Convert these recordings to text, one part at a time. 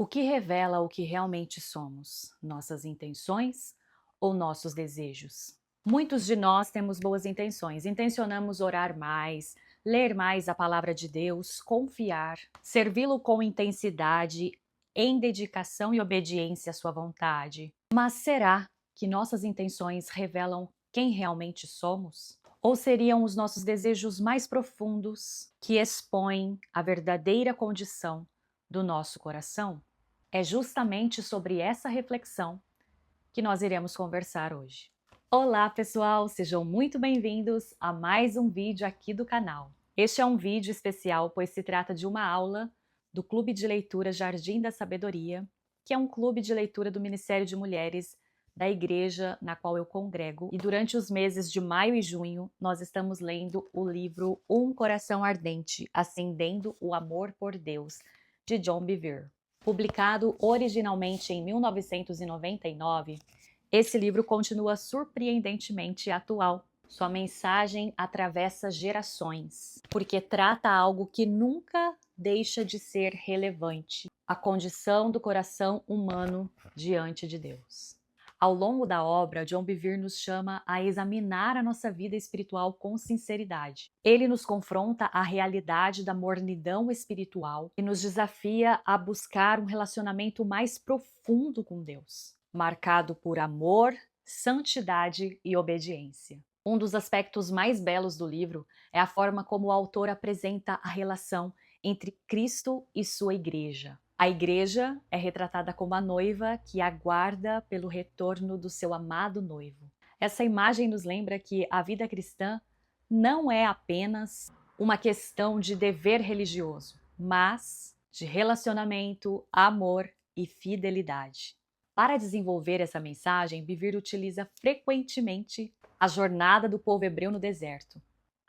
O que revela o que realmente somos? Nossas intenções ou nossos desejos? Muitos de nós temos boas intenções, intencionamos orar mais, ler mais a palavra de Deus, confiar, servi-lo com intensidade, em dedicação e obediência à sua vontade. Mas será que nossas intenções revelam quem realmente somos? Ou seriam os nossos desejos mais profundos que expõem a verdadeira condição do nosso coração? É justamente sobre essa reflexão que nós iremos conversar hoje. Olá pessoal, sejam muito bem-vindos a mais um vídeo aqui do canal. Este é um vídeo especial pois se trata de uma aula do Clube de Leitura Jardim da Sabedoria, que é um clube de leitura do Ministério de Mulheres da igreja na qual eu congrego, e durante os meses de maio e junho nós estamos lendo o livro Um Coração Ardente, Acendendo o Amor por Deus, de John Bevere. Publicado originalmente em 1999, esse livro continua surpreendentemente atual. Sua mensagem atravessa gerações, porque trata algo que nunca deixa de ser relevante: a condição do coração humano diante de Deus. Ao longo da obra, John Bevere nos chama a examinar a nossa vida espiritual com sinceridade. Ele nos confronta à realidade da mornidão espiritual e nos desafia a buscar um relacionamento mais profundo com Deus, marcado por amor, santidade e obediência. Um dos aspectos mais belos do livro é a forma como o autor apresenta a relação entre Cristo e sua igreja. A igreja é retratada como a noiva que aguarda pelo retorno do seu amado noivo. Essa imagem nos lembra que a vida cristã não é apenas uma questão de dever religioso, mas de relacionamento, amor e fidelidade. Para desenvolver essa mensagem, Bevere utiliza frequentemente a jornada do povo hebreu no deserto.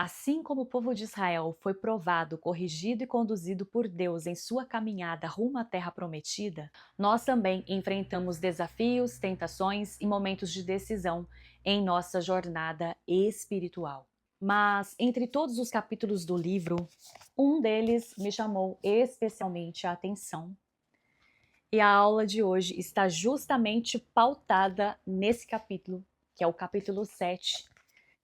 Assim como o povo de Israel foi provado, corrigido e conduzido por Deus em sua caminhada rumo à Terra Prometida, nós também enfrentamos desafios, tentações e momentos de decisão em nossa jornada espiritual. Mas, entre todos os capítulos do livro, um deles me chamou especialmente a atenção. E a aula de hoje está justamente pautada nesse capítulo, que é o capítulo 7,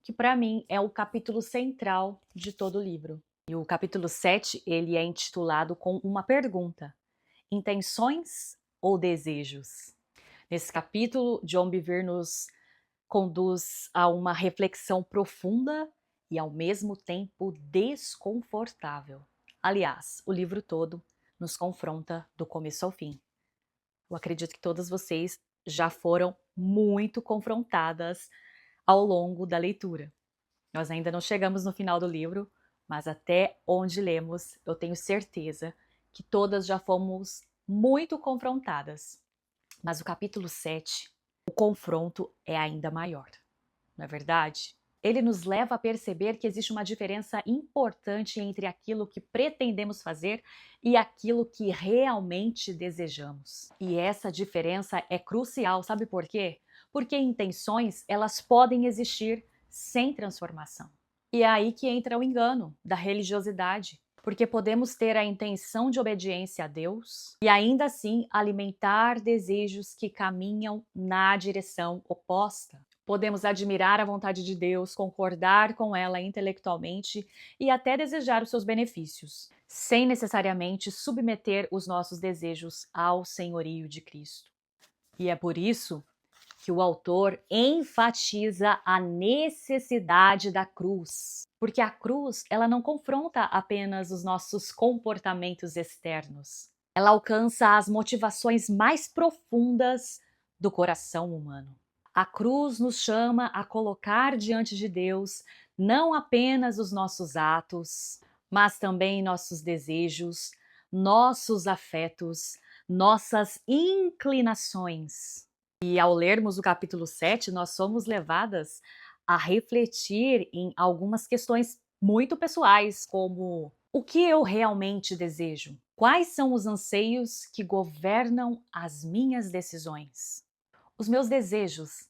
que para mim é o capítulo central de todo o livro. E o capítulo 7, ele é intitulado com uma pergunta: intenções ou desejos? Nesse capítulo, John Bevere nos conduz a uma reflexão profunda e ao mesmo tempo desconfortável. Aliás, o livro todo nos confronta do começo ao fim. Eu acredito que todas vocês já foram muito confrontadas ao longo da leitura. Nós ainda não chegamos no final do livro, mas até onde lemos, eu tenho certeza que todas já fomos muito confrontadas. Mas o capítulo 7, o confronto é ainda maior, não é verdade? Ele nos leva a perceber que existe uma diferença importante entre aquilo que pretendemos fazer e aquilo que realmente desejamos. E essa diferença é crucial, sabe por quê? Porque intenções, elas podem existir sem transformação. E é aí que entra o engano da religiosidade, porque podemos ter a intenção de obediência a Deus e ainda assim alimentar desejos que caminham na direção oposta. Podemos admirar a vontade de Deus, concordar com ela intelectualmente e até desejar os seus benefícios, sem necessariamente submeter os nossos desejos ao senhorio de Cristo. E é por isso que o autor enfatiza a necessidade da cruz, porque a cruz, ela não confronta apenas os nossos comportamentos externos, ela alcança as motivações mais profundas do coração humano. A cruz nos chama a colocar diante de Deus não apenas os nossos atos, mas também nossos desejos, nossos afetos, nossas inclinações. E ao lermos o capítulo 7, nós somos levadas a refletir em algumas questões muito pessoais, como: o que eu realmente desejo? Quais são os anseios que governam as minhas decisões? Os meus desejos,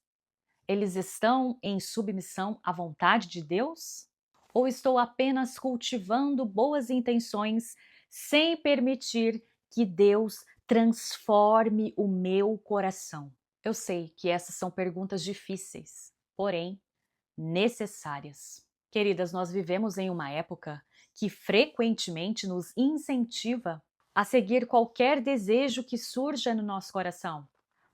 eles estão em submissão à vontade de Deus? Ou estou apenas cultivando boas intenções sem permitir que Deus transforme o meu coração? Eu sei que essas são perguntas difíceis, porém necessárias. Queridas, nós vivemos em uma época que frequentemente nos incentiva a seguir qualquer desejo que surja no nosso coração.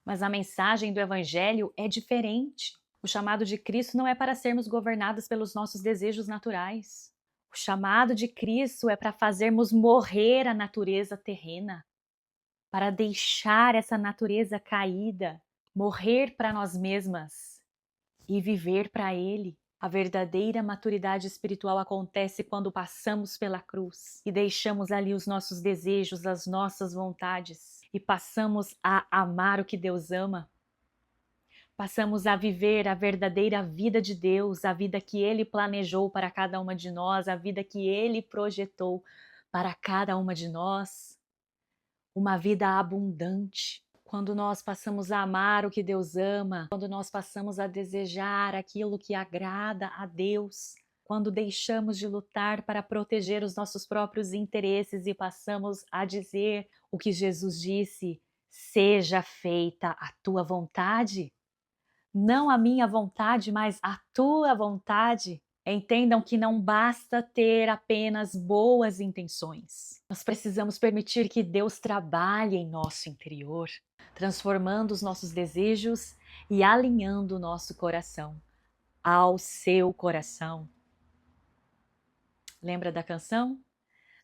Mas a mensagem do Evangelho é diferente. O chamado de Cristo não é para sermos governados pelos nossos desejos naturais. O chamado de Cristo é para fazermos morrer a natureza terrena, para deixar essa natureza caída, morrer para nós mesmas e viver para Ele. A verdadeira maturidade espiritual acontece quando passamos pela cruz e deixamos ali os nossos desejos, as nossas vontades e passamos a amar o que Deus ama. Passamos a viver a verdadeira vida de Deus, a vida que Ele planejou para cada uma de nós, a vida que Ele projetou para cada uma de nós. Uma vida abundante. Quando nós passamos a amar o que Deus ama, quando nós passamos a desejar aquilo que agrada a Deus, quando deixamos de lutar para proteger os nossos próprios interesses e passamos a dizer o que Jesus disse: seja feita a tua vontade, não a minha vontade, mas a tua vontade. Entendam que não basta ter apenas boas intenções. Nós precisamos permitir que Deus trabalhe em nosso interior, transformando os nossos desejos e alinhando o nosso coração ao seu coração. Lembra da canção?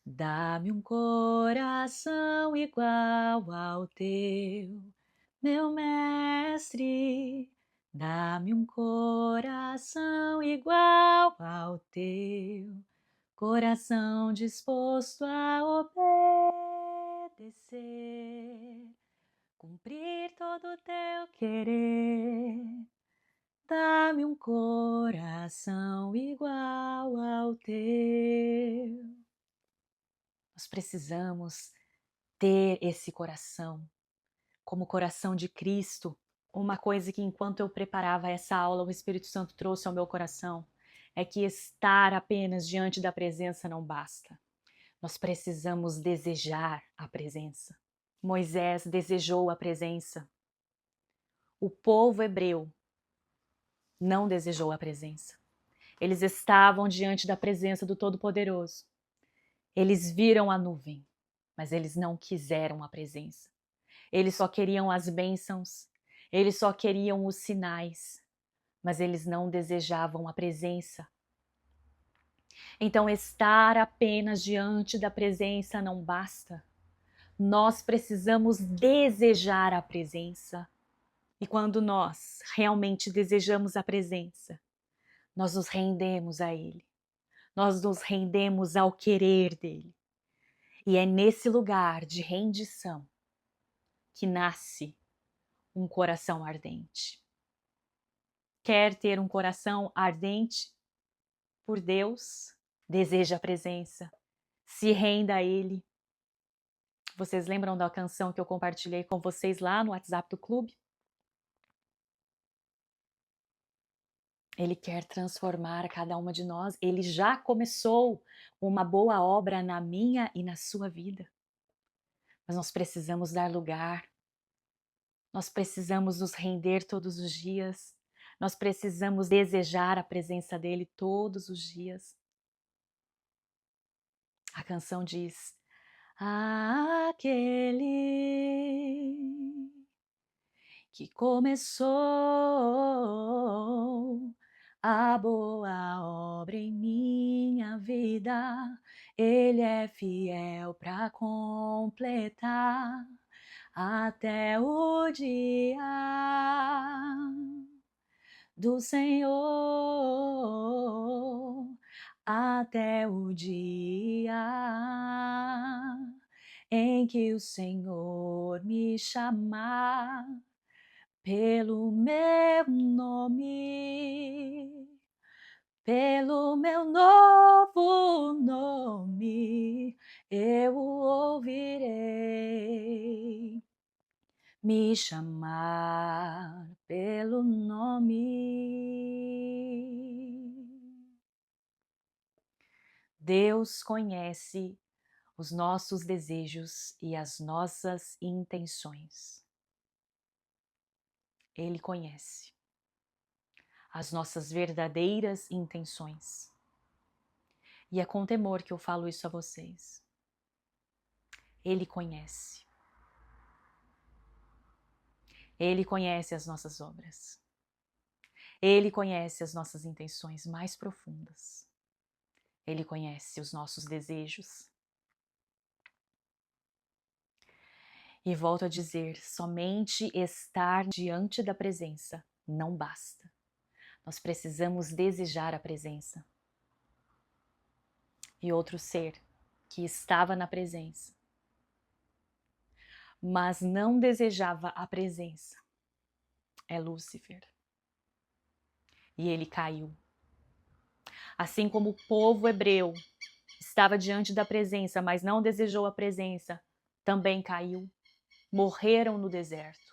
Dá-me um coração igual ao teu, meu mestre. Dá-me um coração igual ao teu, coração disposto a obedecer, cumprir todo o teu querer. Dá-me um coração igual ao teu. Nós precisamos ter esse coração, como o coração de Cristo. Uma coisa que enquanto eu preparava essa aula, o Espírito Santo trouxe ao meu coração, é que estar apenas diante da presença não basta. Nós precisamos desejar a presença. Moisés desejou a presença. O povo hebreu não desejou a presença. Eles estavam diante da presença do Todo-Poderoso. Eles viram a nuvem, mas eles não quiseram a presença. Eles só queriam as bênçãos, eles só queriam os sinais, mas eles não desejavam a presença. Então, estar apenas diante da presença não basta. Nós precisamos desejar a presença. E quando nós realmente desejamos a presença, nós nos rendemos a Ele. Nós nos rendemos ao querer dEle. E é nesse lugar de rendição que nasce um coração ardente. Quer ter um coração ardente por Deus? Deseja a presença. Se renda a Ele. Vocês lembram da canção que eu compartilhei com vocês lá no WhatsApp do clube? Ele quer transformar cada uma de nós. Ele já começou uma boa obra na minha e na sua vida. Mas nós precisamos dar lugar. Nós precisamos nos render todos os dias. Nós precisamos desejar a presença dele todos os dias. A canção diz: aquele que começou a boa obra em minha vida, Ele é fiel para completar até o dia do Senhor, até o dia em que o Senhor me chamar pelo meu nome, pelo meu novo nome, eu o ouvirei me chamar pelo nome. Deus conhece os nossos desejos e as nossas intenções. Ele conhece as nossas verdadeiras intenções. E é com temor que eu falo isso a vocês. Ele conhece. Ele conhece as nossas obras. Ele conhece as nossas intenções mais profundas. Ele conhece os nossos desejos. E volto a dizer, somente estar diante da presença não basta. Nós precisamos desejar a presença. E outro ser que estava na presença, mas não desejava a presença, é Lúcifer. E ele caiu. Assim como o povo hebreu estava diante da presença, mas não desejou a presença, também caiu. Morreram no deserto.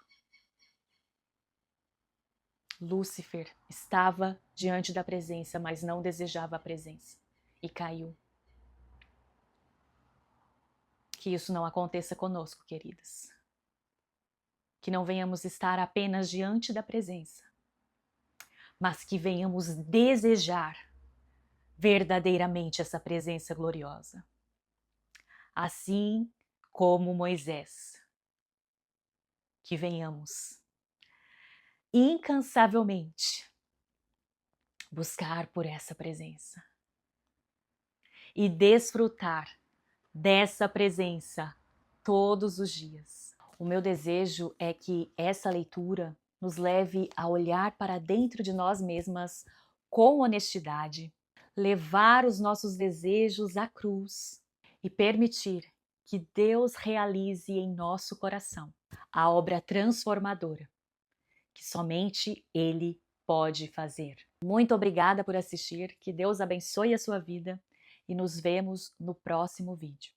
Lúcifer estava diante da presença, mas não desejava a presença e caiu. Que isso não aconteça conosco, queridas. Que não venhamos estar apenas diante da presença, mas que venhamos desejar verdadeiramente essa presença gloriosa. Assim como Moisés, que venhamos incansavelmente buscar por essa presença e desfrutar dessa presença todos os dias. O meu desejo é que essa leitura nos leve a olhar para dentro de nós mesmas com honestidade, levar os nossos desejos à cruz e permitir que Deus realize em nosso coração a obra transformadora que somente Ele pode fazer. Muito obrigada por assistir, que Deus abençoe a sua vida e nos vemos no próximo vídeo.